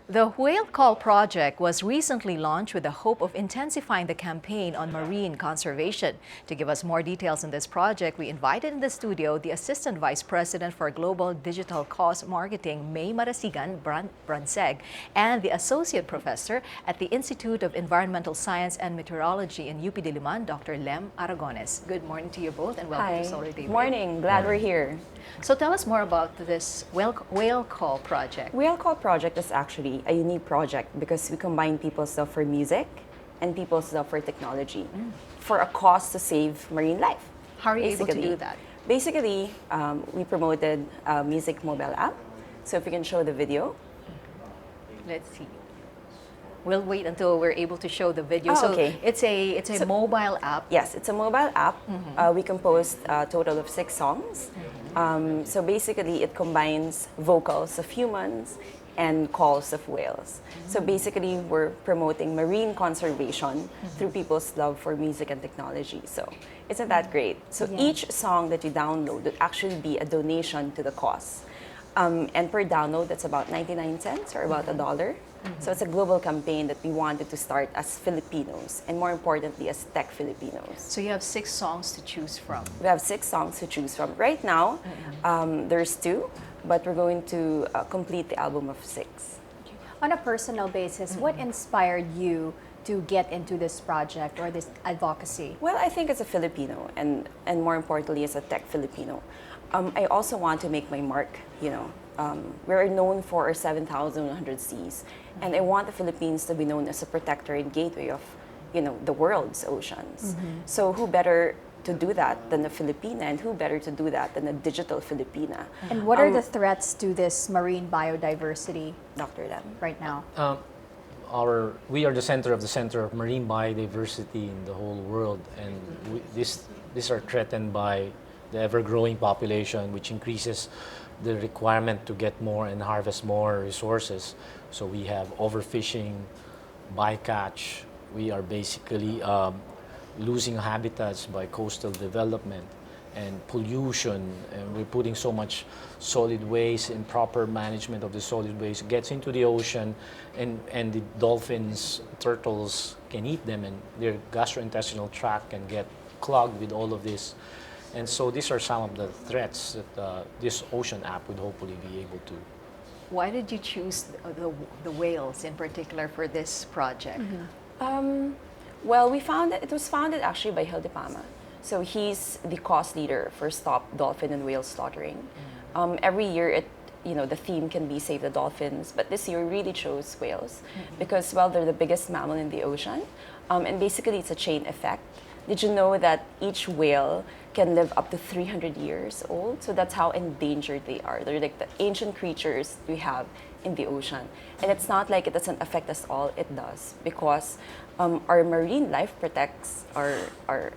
The Whale Call project was recently launched with the hope of intensifying the campaign on marine conservation. To give us more details on this project, we invited in the studio the Assistant Vice President for Global Digital Cost Marketing, Marasigan-Brantzeg, and the Associate Professor at the Institute of Environmental Science and Meteorology in UP Diliman, Dr. Lem Aragones. Good morning to you both and welcome to Solar Daybreak. Morning, glad we're here. So tell us more about this Whale Call project. Whale Call project is actually a unique project because we combine people's love for music and people's love for technology for a cause to save marine life. How are you able to do that? Basically, we promoted a music mobile app. So if we can show the video. Let's see. We'll wait until we're able to show the video. Oh, okay. So it's a mobile app. Yes, it's a mobile app. We composed a total of 6 songs. So basically, it combines vocals of humans and calls of whales. So basically, we're promoting marine conservation through people's love for music and technology. So isn't that great? So each song that you download would actually be a donation to the cause. And per download, that's about 99 cents or about $1. So it's a global campaign that we wanted to start as Filipinos and more importantly as tech Filipinos. So you have 6 songs to choose from. We have 6 songs to choose from. Right now, there's 2, but we're going to complete the album of 6. On a personal basis, what inspired you to get into this project or this advocacy? Well, I think as a Filipino and more importantly as a tech Filipino, I also want to make my mark, we're known for our 7,100 seas, and I want the Philippines to be known as a protector and gateway of, the world's oceans. So who better to do that than a Filipina, and who better to do that than a digital Filipina? And what are the threats to this marine biodiversity, Dr. Lem? right now? We are the center of marine biodiversity in the whole world, and these are threatened by the ever-growing population, which increases the requirement to get more and harvest more resources. So we have overfishing, bycatch. We are basically losing habitats by coastal development and pollution, and we're putting so much solid waste. Improper management of the solid waste gets into the ocean, and the dolphins, turtles can eat them, and their gastrointestinal tract can get clogged with all of this. And so these are some of the threats that this ocean app would hopefully be able to. Why did you choose the whales in particular for this project? Well, it was founded actually by Hilde Pama. So he's the cause leader for Stop Dolphin and Whale Slaughtering. Every year, the theme can be Save the Dolphins, but this year we really chose whales because, well, they're the biggest mammal in the ocean, and basically it's a chain effect. Did you know that each whale can live up to 300 years old? So that's how endangered they are. They're like the ancient creatures we have in the ocean. And it's not like it doesn't affect us all, it does. Because our marine life protects our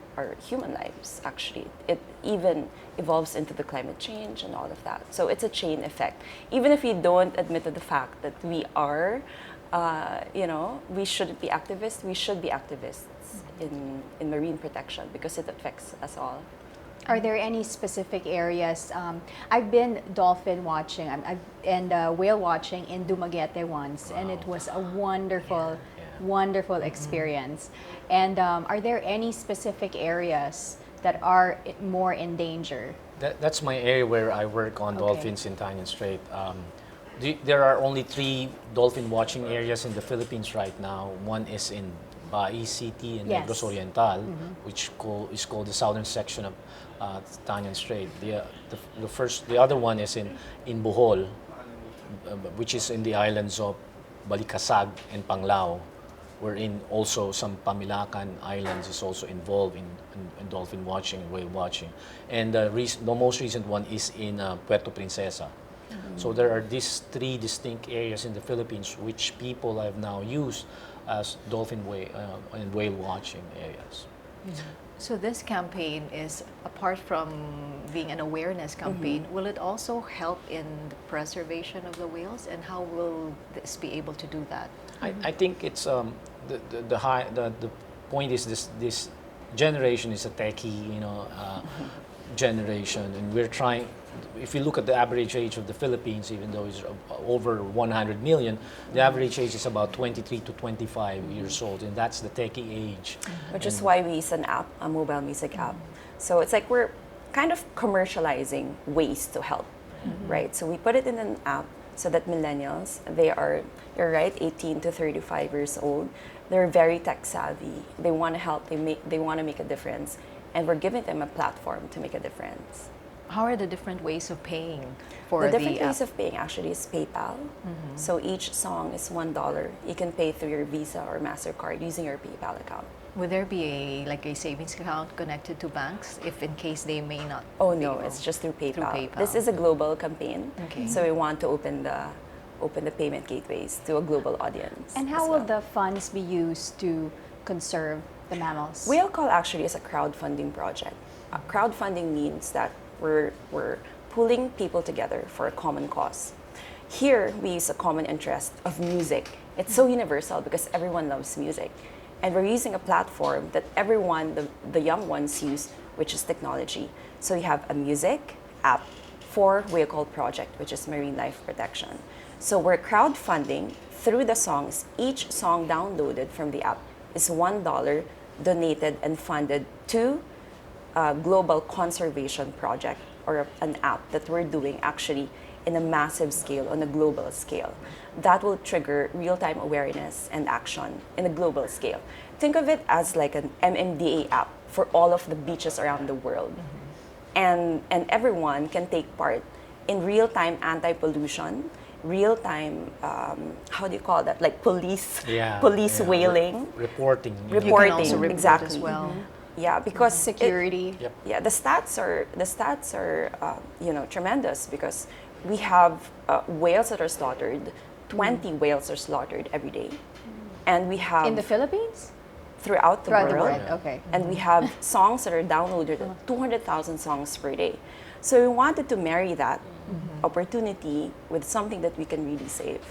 human lives, actually. It even evolves into the climate change and all of that. So it's a chain effect. Even if we don't admit to the fact that we are, we shouldn't be activists, we should be activists in marine protection because it affects us all. Are there any specific areas? I've been dolphin watching and whale watching in Dumaguete once, and it was a wonderful experience. And are there any specific areas that are more in danger? That's my area where I work on dolphins in Tanyan Strait. There are only 3 dolphin watching areas in the Philippines right now. One is in Bai City and Negros Oriental, which is called the southern section of Tanyan Strait. The other one is in Bohol, which is in the islands of Balikasag and Panglao, wherein also some Pamilacan Islands is also involved in dolphin watching and whale watching. And the most recent one is in Puerto Princesa. So there are these 3 distinct areas in the Philippines which people have now used as dolphin and whale watching areas. So this campaign is, apart from being an awareness campaign, will it also help in the preservation of the whales? And how will this be able to do that? I think it's the point is this generation is a techie generation, and if you look at the average age of the Philippines, even though it's over 100 million, the average age is about 23 to 25 years old, and that's the techie age. Which is why we use an app, a mobile music app. So it's like we're kind of commercializing ways to help, right? So we put it in an app so that millennials, you're right, 18 to 35 years old, they're very tech savvy. They want to help, they want to make a difference, and we're giving them a platform to make a difference. How are the different ways of paying for The the different app? ways of paying actually is PayPal. So each song is $1. You can pay through your Visa or MasterCard using your PayPal account. Would there be a savings account connected to banks if in case they may not? Oh be no, able- it's just through PayPal. PayPal. This is a global campaign. Okay. So we want to open the payment gateways to a global audience. And as how will well. the funds be used to conserve the mammals? Whale Call actually is a crowdfunding project. Crowdfunding means that we're pulling people together for a common cause. Here, we use a common interest of music. It's so universal because everyone loves music. And we're using a platform that everyone, the young ones use, which is technology. So we have a music app for Whale Call project, which is marine life protection. So we're crowdfunding through the songs. Each song downloaded from the app is $1 donated and funded to a global conservation project or an app that we're doing actually in a massive scale, on a global scale. That will trigger real-time awareness and action in a global scale. Think of it as like an MMDA app for all of the beaches around the world. And everyone can take part in real-time anti-pollution, real-time, how do you call that? Like police whaling. Reporting. You can Reporting, also report exactly. as well. Yeah, because Security. Yep. yeah, the stats are tremendous because we have whales that are slaughtered. 20 whales are slaughtered every day, and we have In the Philippines? throughout the Throughout the world. world, okay. And we have songs that are downloaded, 200,000 songs per day. So we wanted to marry that opportunity with something that we can really save.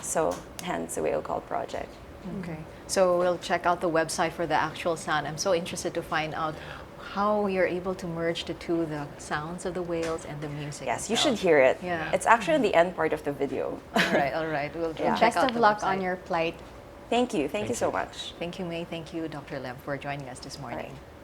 So hence the Whale Call project. Okay. So we'll check out the website for the actual sound. I'm so interested to find out how you're able to merge the two, the sounds of the whales and the music. Yes, you itself. should hear it. Yeah. It's actually in the end part of the video. All right, all right. We'll Yeah. check Best out of the luck website. on your flight. Thank you so much. Thank you, May. Thank you, Dr. Lem, for joining us this morning. All right.